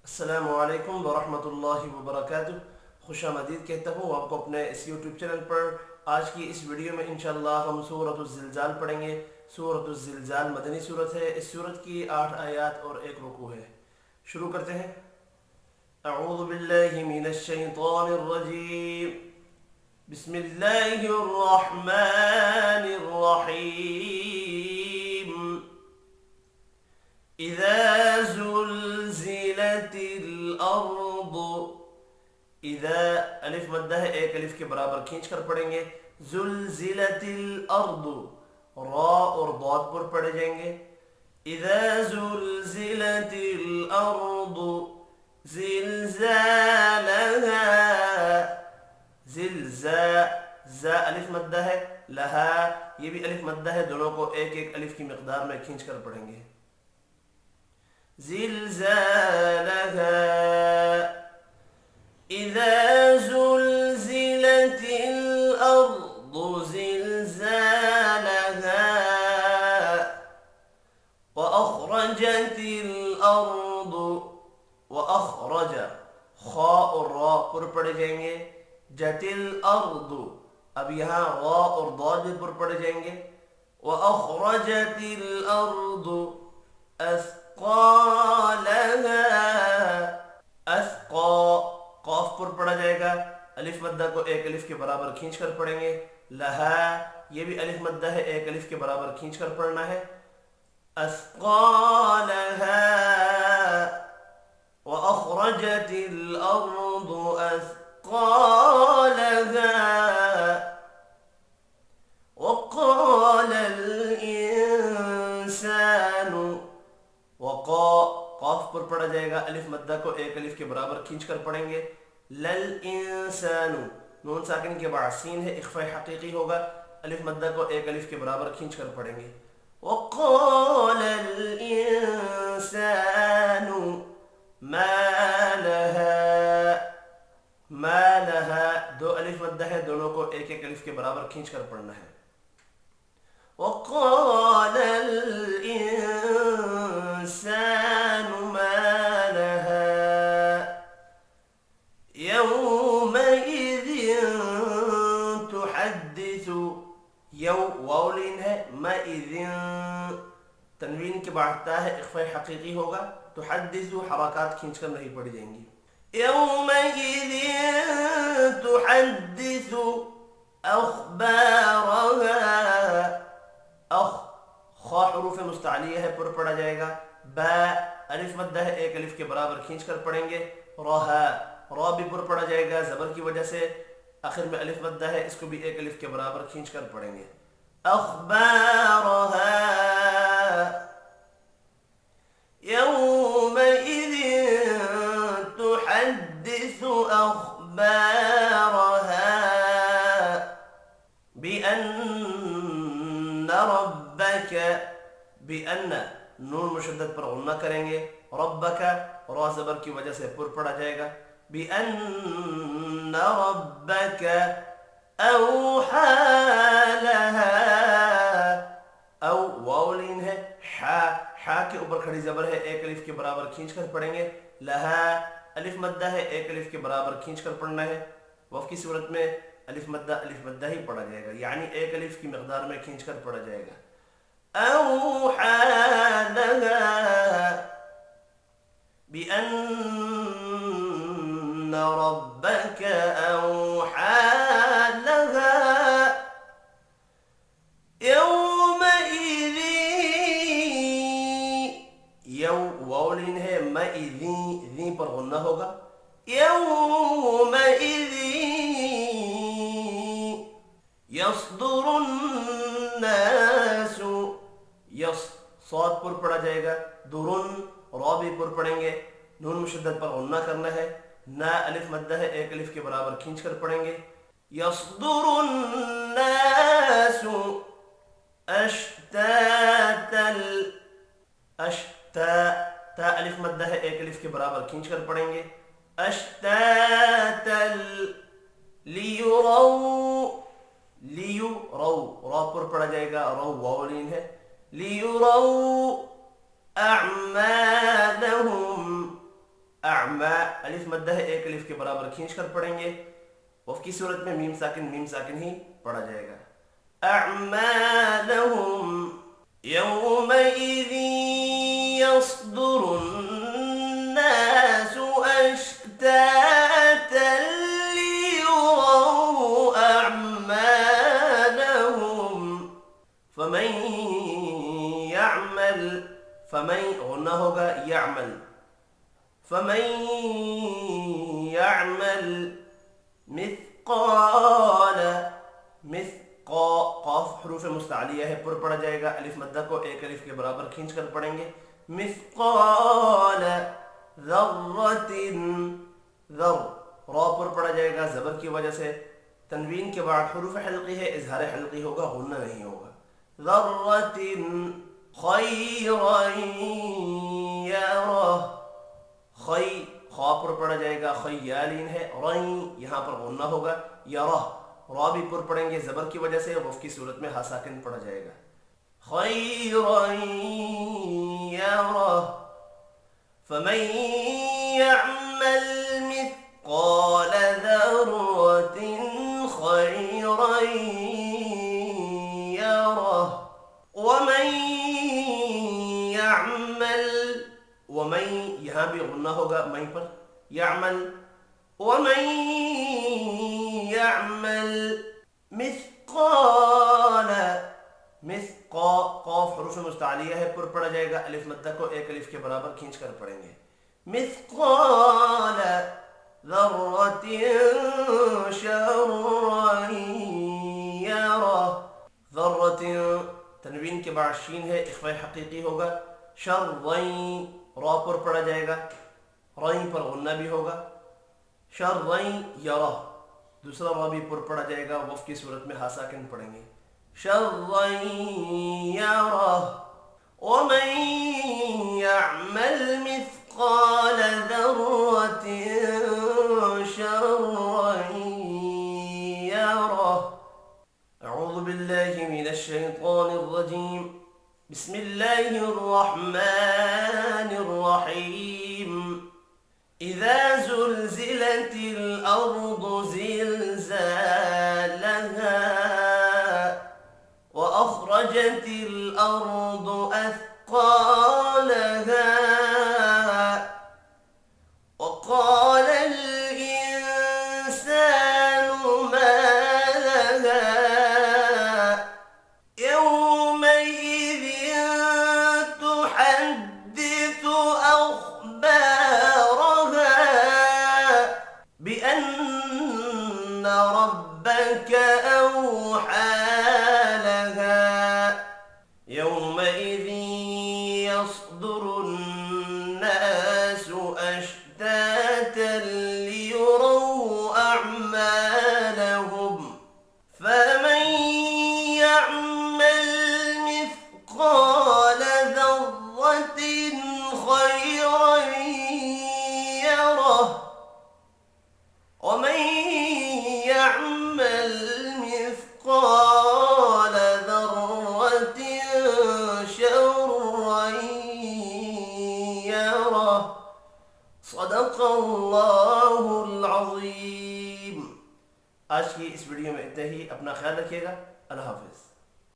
السلام علیکم ورحمۃ اللہ وبرکاتہ۔ خوش آمدید کہتا ہوں آپ کو اپنے اس یوٹیوب چینل پر۔ آج کی اس ویڈیو میں انشاءاللہ ہم سورۃ الزلزال پڑھیں گے۔ سورۃ الزلزال مدنی سورت ہے۔ اس سورت کی 8 آیات اور 1 رکوع ہے۔ شروع کرتے ہیں۔ اعوذ باللہ من الشیطان الرجیم، بسم اللہ الرحمن الرحیم۔ اذا زلزلت الارض، اذا الف مدہ ہے، ایک الف کے برابر کھینچ کر پڑھیں گے۔ زلزلت الارض، را اور ضاد پر پڑھے جائیں گے۔ اذا زلزلت الارض زلزالها، زا الف مدہ ہے، لہا یہ بھی الف مدہ ہے، دونوں کو ایک ایک الف کی مقدار میں کھینچ کر پڑھیں گے۔ زلزالها اذا زلزلت الارض زلزالها واخرجت الارض، واخرج خا اور را پر پڑے جائیں گے۔ جت الارض، اب یہاں را اور ضاد پر پڑے جائیں گے۔ واخرجت الارض اثقالها، اثقا قاف پر پڑھا جائے گا، الف مدہ کو ایک الف کے برابر کھینچ کر پڑھیں گے۔ لہا یہ بھی الف مدہ ہے، ایک الف کے برابر کھینچ کر پڑھنا ہے۔ اثقالها واخرجت الارض اثقالها وقال الانسان، وقا قاف پر پڑھا جائے گا، الف مدہ کو ایک الف کے برابر کھینچ کر پڑھیں گے۔ لل انسان، نون ساکن کے بعد سین ہے، اخفاء حقیقی ہوگا، الف مدہ کو ایک الف کے برابر کھینچ کر پڑھیں گے۔ وقال الانسان ما لها، ما لها دو الف مدہ ہے، دونوں کو ایک ایک الف کے برابر کھینچ کر پڑھنا ہے۔ وقال الانسان ما لها يومئذ تحدث، یو واو لین ہے، مئذ تنوین کے بعد تا ہے، اخفاء حقیقی ہوگا، تحدث حرکات کھینچ کر نہیں پڑھی جائیں گی۔ يومئذ تحدث اخبارها، خا حروف مستعلیہ ہے، پر پڑھا جائے گا۔ با الف مدہ ہے، ایک الف کے برابر کھینچ کر پڑھیں گے۔ رہا را بھی پر پڑھا جائے گا، زبر کی وجہ سے آخر میں الف مدہ ہے، اس کو بھی ایک الف کے برابر کھینچ کر پڑھیں گے۔ اخبارها يومئذ تحدث اخبارها بأن ربك، بأن نون مشدد پر غنہ کریں گے، ربک را زبر کی وجہ سے پر پڑھا جائے گا۔ بأن ربك اوحى لها، او واو لین ہے، حا کے اوپر کھڑی زبر ہے، ایک الف کے برابر کھینچ کر پڑھیں گے۔ لہا الف مدہ ہے، ایک الف کے برابر کھینچ کر پڑھنا ہے۔ وقف کی صورت میں الف مدہ ہی پڑھا جائے گا، یعنی ایک الف کی مقدار میں کھینچ کر پڑھا جائے گا۔ اوحى لها بأن ربك اوحى لها يومئذ، یو واو لین ہے، مئذ ذی پر غنہ ہوگا۔ يومئذ يصدر الناس، یس صاد پر پڑھا جائے گا، درن را بھی پر پڑھیں گے، نون مشدد پر غنہ کرنا ہے۔ نا الف مدہ ہے، ایک الف کے برابر کھینچ کر پڑھیں گے۔ يصدر الناس اشتاتا، تا الف مدہ ہے، ایک الف کے برابر کھینچ کر پڑھیں گے۔ اشتاتا لیروا، لیو رو را پر پڑھا جائے گا، رو واو لین ہے۔ لیروا اعمالهم، اعما الف مدہ ہے، ایک الف کے برابر کھینچ کر پڑھیں گے. وف کی صورت میں میم ساکن ہی پڑھا جائے گا. اعمالهم يومئذ يصدر الناس اشتاتا ليروا اعمالهم فمن يعمل، فمن غنہ ہوگا يعمل، فمن يعمل مثقال، قاف حروف مستعلیہ ہے، پر پڑھا جائے گا. الف مدہ کو ایک الف کے برابر کھینچ کر پڑھیں گے. مثقال ذرۃ، ذر را پر پڑھا جائے گا زبر کی وجہ سے. تنوین کے بعد حروف حلقی ہے، اظہار حلقی ہوگا، غنہ نہیں ہوگا. ذرۃ خیرا یرہ، خی خا پر پڑھا جائے گا، خیالین ہے. رین یہاں پر غنہ ہوگا. یرہ را بھی پر پڑھیں گے زبر کی وجہ سے، وف کی صورت میں ہا ساکن پڑھا جائے گا. خیرا یرہ فمن یعمل مثقال ذرۃ خیرا یرہ ومن یعمل، ومن یہاں بھی غنہ ہوگا میں پر، یعمل ومن یعمل مثقال، قاف حروف مستعلیہ ہے، پر پڑھا جائے گا. الف مدہ کو ایک الف کے برابر کھینچ کر پڑھیں گے. مثقال ذرۃ شرا یرہ، ذرۃ تنوین کے بعد شین ہے، اخفاء حقیقی ہوگا. شرین را پر پڑھا جائے گا، رین پر غنہ بھی ہوگا. شرین یرہ دوسرا را بھی پر پڑھا جائے گا، وف کی صورت میں ہا ساکن پڑھیں گے. شرین یرہ ومن یعمل مثقال ذرۃ شرا یرہ. اعوذ باللہ من الشیطان الرجیم. بسم اللہ الرحمن الرحیم. اذا زلزلت الارض زلزالها واخرجت الارض اثقالها وقال الانسان ما لها يومئذ تحدث أخبارها بأن ربك أوحى لها يومئذ يصدر الناس أشتاتا ليروا أعمالهم فمن يعمل مثقال ذرة خيرا يره ومن يعمل مثقال ذرة شرا يره. صدق اللہ العظیم. آج کی اس ویڈیو میں اتنا ہی. اپنا خیال رکھیے گا. اللہ حافظ.